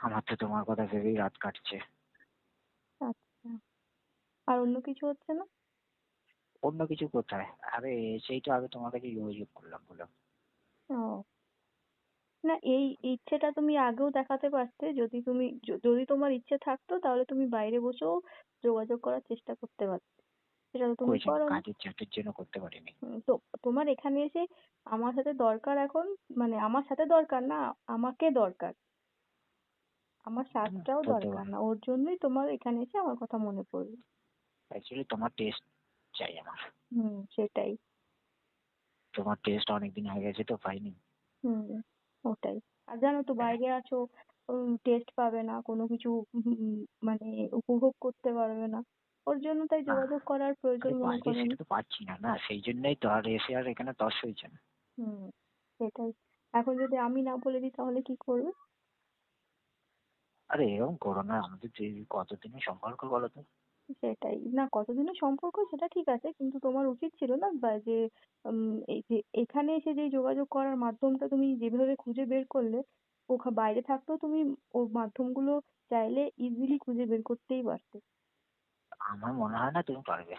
আমার তো তোমার কথা ভেবেই রাত কাটছে। আচ্ছা, আর অন্য কিছু হচ্ছে না? অন্য কিছু কোথায়, আরে সেই তো আগে তোমার কাছে যোগাযোগ করলাম বলে। ও, না এই ইচ্ছেটা তুমি আগেও দেখাতে পারতে। যদি তুমি যদি তোমার ইচ্ছে থাকতো তাহলে তুমি বাইরে বসেও যোগাযোগ করার চেষ্টা করতে পারতে, সেটা তো তুমি করেছি, করোনি। কাজের চাপের জন্য করতে পারিনি। তো তোমার এখানে এসে আমার সাথে দরকার এখন, মানে আমার সাথে দরকার না, আমাকে দরকার। আমার সাথটাও বলতে দরকার পারো, না, ওর জন্যই তোমার এখানে এসে আমার কথা মনে পড়লো। অ্যাকচুয়ালি তোমার টেস্ট চাই আমার। সেটাই। তোমার টেস্ট অনেকদিন হয়ে গেছে তো পাইনি। হুম, ওটাই। আর জানো তো তাই। বাইরে আছো, টেস্ট পাবে না কোনো কিছু, মানে উপভোগ করতে পারবে না। ওর জন্য তাই আহ, যোগাযোগ করার প্রয়োজন আরে মনে বাইরে করোনি। সেটা তো পাচ্ছি না, না সেই জন্যই তো আর এসে আর এখানে তস হয়েছে না। হুম, সেটাই। এখন যদি আমি না বলে দিই তাহলে কি করবে? আরে এরকম করো না, আমাদের যে কতদিনের সম্পর্ক বলো তো। সেটাই। না কতদিনের সম্পর্ক সেটা ঠিক আছে, কিন্তু তোমার উচিত ছিল না বা যে এই যে এখানে এসে যে যোগাযোগ করার মাধ্যমটা তুমি যেভাবে খুঁজে বের করলে, বাইরে থাকতেও তুমি ওর মাধ্যমগুলো চাইলে ইজিলি খুঁজে বের করতেই পারতে। আমার মনে হয় না তুমি পারবে।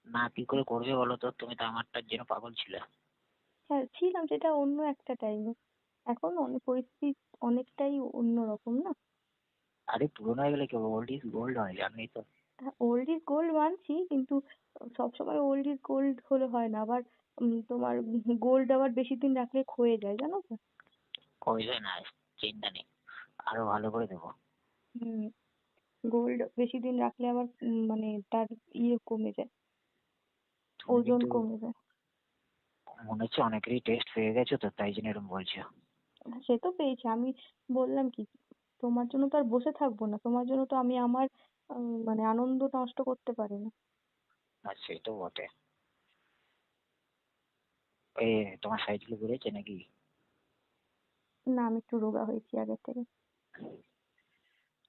না কি করে করবে বলো তো, তুমি তো আমারটার জন্য পাগল ছিলে। হ্যাঁ ছিলাম, সেটা অন্য একটা টাইমে। এখন অনেক পরিস্থিতি অনেকটাই অন্যরকম না। আরে পুরোনো হয়ে গেলে কি ওল্ড ইজ গোল্ড হয়, জানোই তো। ওল্ড ইজ গোল্ড মানছি, কিন্তু সবসময় ওল্ড ইজ গোল্ড হলে হয় না আবার। তোমার গোল্ড আবার বেশি দিন রাখলে ক্ষয়ে যায়, জানো তো। কইলে না, চিন্তা নেই, আরো ভালো করে দেবো। হুম, গোল্ড বেশি দিন রাখলে আবার মানে তার কমে যায়, তুমি ওজন কিন্তু কমে যায়। মনে হচ্ছে অনেকেরই টেস্ট পেয়ে গেছো তো, তাই জন্য এরকম বলছো। সে তো পেয়েছি আমি, বললাম কি, তোমার জন্য তো আর বসে থাকবো না, তোমার জন্য তো আমি আমার মানে আনন্দ নষ্ট করতে পারি না। না সে তো বটে। এ তোমার সাইজগুলো বেড়েছে নাকি? না আমি একটু রোগা হয়েছি আগের থেকে।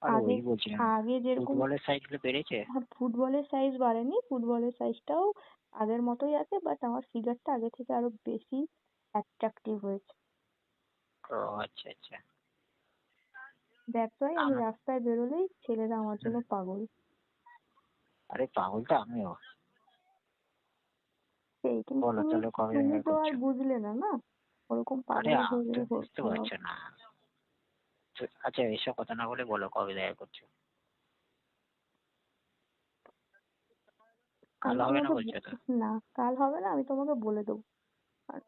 আরে আগে ওই বলছিলাম, আগে যেরকম, ফুটবলের সাইজগুলো বেড়েছে। হ্যাঁ ফুটবলের সাইজ বাড়েনি, ফুটবলের সাইজটাও আগের মতোই আছে, বাট আমার ফিগারটা আগে থেকে আরো বেশি অ্যাট্রাকটিভ হয়েছে। ও আচ্ছা আচ্ছা। দ্যাটস ওয়াই আমি আমার রাস্তায় বেরোলেই ছেলেরা আমার জন্য পাগল। আরে পাগল তো আমিও। সেই, কিন্তু বলো তুমি তাহলে কবে তুমি দেখা তো আর করছো? বুঝলে না না, ওরকম আরে পাগল হয়ে তুমি বুঝতে হচ্ছে না। পারছো না। আচ্ছা এসব কথা না বলে বলো কবে দেখা করছো? কাল আমি হবে না তোমাকে বলছো তো? না, কাল হবে না, আমি তোমাকে বলে দেবো। আর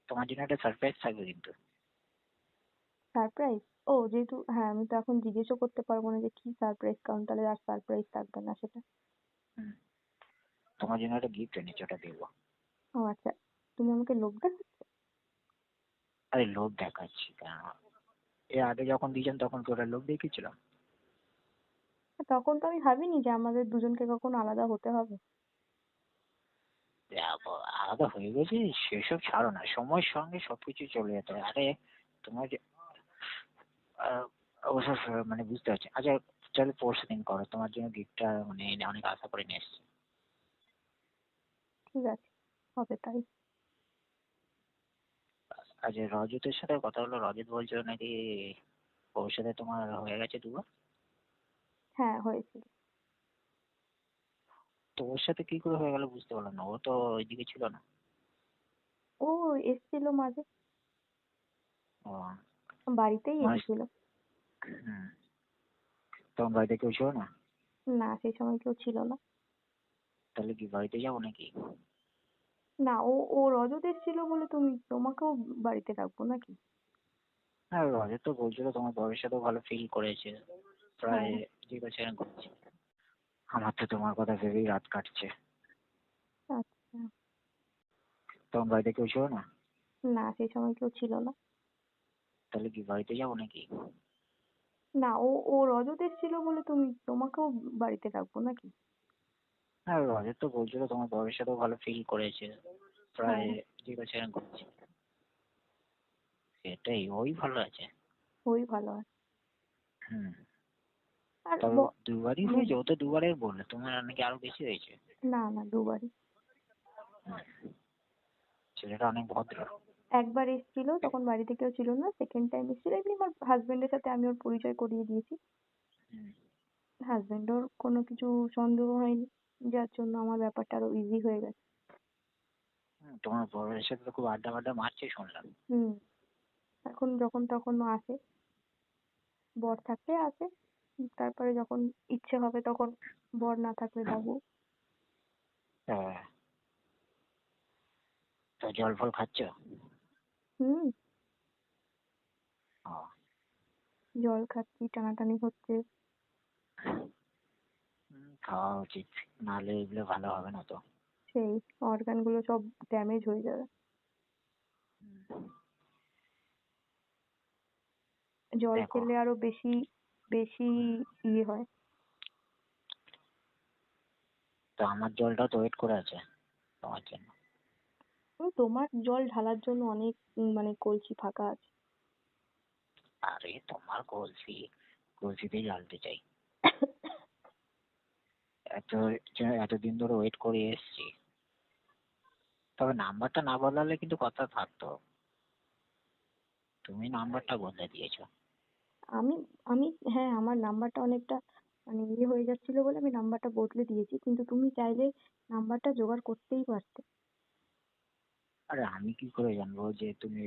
তোমার জন্য একটা সারপ্রাইজ থাকবে কিন্তু। সারপ্রাইজ? ও যেহেতু, হ্যাঁ আমি তো এখন জিজ্ঞেসও করতে পারবো না যে কি সারপ্রাইজ, কারণ তাহলে আর সারপ্রাইজ থাকবে না সেটা। হুম, তোমার জন্য একটা গিফট এনেছি, ওটা দেবো। ও আচ্ছা, তুমি আমাকে লোভ দেখাচ্ছ? আরে লোভ দেখাচ্ছি কেন? এর আগে যখন দিয়েছেন তখন কি ওটা লোভ দেখিয়েছিলাম? তখন তো আমি ভাবিনি যে আমাদের দুজনকে কখনো আলাদা হতে হবে। আলাদা হয়ে গেছে সেসব ছাড়ো না, সময়ের সঙ্গে সবকিছু চলে যেতে হয়। আরে তোমার যে অবশ্য মানে বুঝতে পারছি। আচ্ছা চলো পরশু দিন করো, তোমার জন্য গিফটটা মানে অনেক আশা করে নিয়ে এসেছি। ঠিক আছে, হবে তাই। আচ্ছা রজতের সাথে কথা হলো, রজত বলছিল নাকি ওর সাথে তোমার হয়ে গেছে দুবার। হ্যাঁ হয়েছিল। তো ওর সাথে কি করে হয়ে গেল বুঝতে পারলাম না, ও তো ওইদিকে ছিল না। ও এসেছিল মাঝে, ও বাড়িতেই মানে এসেছিল। হুম, তখন বাড়িতে কেউ ছিল না? না সেই সময় কেউ ছিল না। তাহলে কি বাড়িতে যাবো নাকি? না, ও ও রজত এসেছিল বলে তোমাকেও বাড়িতে রাখবো নাকি? হ্যাঁ রজত তো বলছিল তোমার বরের সাথেও ভালো ফিল করেছে, প্রায় হ্যাঁ, ঠিক আছে এরকম করছি। আমার তো তোমার কথা ভেবেই রাত কাটছে। আচ্ছা। তখন বাড়িতে কেউ ছিল না? না সেই সময় কেউ ছিল না। তাহলে কি বাড়িতে যাবো নাকি? না, ও ও রজত এসেছিল বলে তোমাকেও বাড়িতে রাখবো নাকি? হ্যাঁ রজত তো বলছিল তোমার বরের সাথেও ভালো ফিল করেছে, প্রায় হ্যাঁ, ঠিক আছে এরকম করছি। সেটাই, ওই ভালো আছে। ওই ভালো হয়। হুম, আর তবে দুবারই দু হয়েছে, ও তো দুবারের বললে, তোমার নাকি আরো বেশি হয়েছে। না না, দুবারই। হুম, ছেলেটা অনেক ভদ্র। একবার এসেছিল, তখন বাড়িতে কেউ ছিল না। সেকেন্ড টাইম এসেছিল এমনি আমার হাজবেন্ডের সাথে আমি ওর পরিচয় করিয়ে দিয়েছি। হুম, হাজবেন্ডের কোনো কিছু সন্দেহ হয়নি, যার জন্য আমার ব্যাপারটা আরো ইজি হয়ে গেছে। তোমার বরের সাথে তো খুব আড্ডা ফাড্ডা মারছে শুনলাম। হুম। এখন যখন তখন ও আসে, বর থাকলে আসে, তারপরে যখন ইচ্ছে হবে তখন, বর না থাকলে বাবু। হ্যাঁ, তো জল ফল খাচ্ছ? হুম। ও, জল খাচ্ছি, টানাটানি হচ্ছে। খাওয়া উচিত, নাহলে এগুলো ভালো হবে না তো। সেই অর্গান গুলো সব ড্যামেজ হয়ে যাবে। হুম, জল দেখো, খেলে আরো বেশি বেশি ইয়ে হয়। তো আমার জলটাও তো ওয়েট করে আছে তোমার জন্য। তোমার জল ঢালার জন্য অনেক মানে কলসি ফাঁকা আছে। আরে তোমার কলসি, কলসিতেই ঢালতে চাই। এত এতদিন ধরে ওয়েট করে এসছি, তবে নাম্বারটা না বদলালে কিন্তু কথা থাকতো। তুমি নাম্বারটা বদলে দিয়েছো। আমি আমি হ্যাঁ, আমার নাম্বারটা অনেকটা মানে ইয়ে হয়ে যাচ্ছিল বলে আমি নাম্বারটা বদলে দিয়েছি, কিন্তু তুমি চাইলে নাম্বারটা জোগাড় করতেই পারতে। আরে আমি কি করে জানবো যে তুমি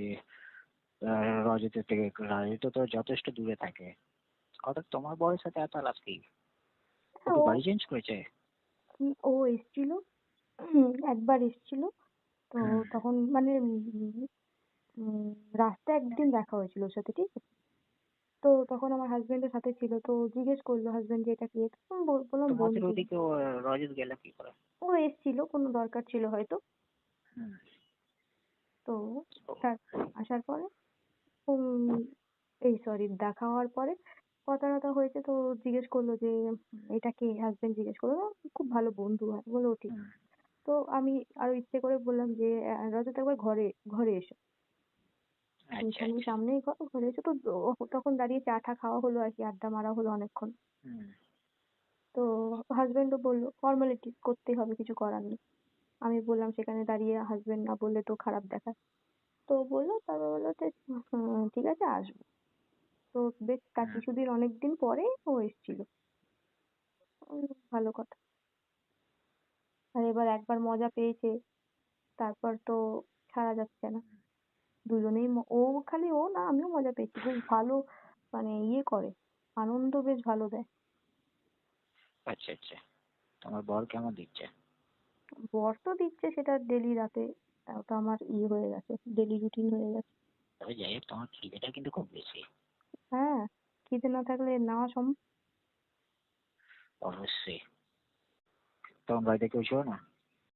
রজতের থেকে, রজত তো যথেষ্ট দূরে থাকে। হঠাৎ তোমার বয়সের সাথে এত আলাপ কি? ও হ্যাঁ, কি বাড়ি চেঞ্জ করেছে? ও এসেছিল, একবার এসেছিল। তো হুম, তখন মানে রাস্তায় একদিন দেখা হয়েছিল ওর সাথে, ঠিক আছে? তো তখন আমার হাজবেন্ডের সাথে ছিল, তো জিজ্ঞেস করলো হাজবেন্ড যে এটা কে, তখন বললাম তোমাদের বন্ধু। ওদিকে রজত গেল কি করে? ও এসেছিল, কোনো দরকার ছিল হয়তো। হুম, তো ও, তার আসার পরে উম এই সরি দেখা হওয়ার পরে কথা টথা হয়েছে, তো জিজ্ঞেস করলো যে এটা কে, হাজবেন্ড জিজ্ঞেস করলো। খুব ভালো বন্ধু হয় বলে, ও ঠিক। হুম, তো আমি আরো ইচ্ছে করে বললাম যে রজত একবার ঘরে ঘরে এসো, আচ্ছা এখানেই আচ্ছা, সামনেই ঘর, ঘরে এসো। তো তখন দাঁড়িয়ে চা টা খাওয়া হলো আর কি, আড্ডা মারা হলো অনেকক্ষণ। হুম, তো হাজবেন্ডও বললো ফর্মালিটি করতেই হবে, কিছু করার নেই। আমি বললাম সেখানে দাঁড়িয়ে হাজবেন্ড না বললে তো খারাপ দেখায়। তো বললো, তারপর বললো যে ঠিক আছে আসবো। তো বেশ তার হুম, কিছুদিন অনেকদিন পরে ও এসেছিল। ভালো কথা। আর এবার একবার মজা পেয়েছে, তারপর তো ছাড়া যাচ্ছে না। দুজনেই ও খালি ও না, আমিও মজা পেয়েছি, বেশ ভালো মানে ইয়ে করে, আনন্দ বেশ ভালো দেয়। আচ্ছা আচ্ছা। তোমার বর কেমন দিচ্ছে? বর তো দিচ্ছে সেটা ডেলি রাতে, ওটা আমার ইয়ে হয়ে গেছে, ডেলি রুটিন হয়ে গেছে। তবে যাই হোক, তোমার খিদেটা কিন্তু খুব বেশি। হ্যাঁ, খিদে না থাকলে নেওয়া অবশ্যই। তোমার বাড়িতে কেউ ছিল না?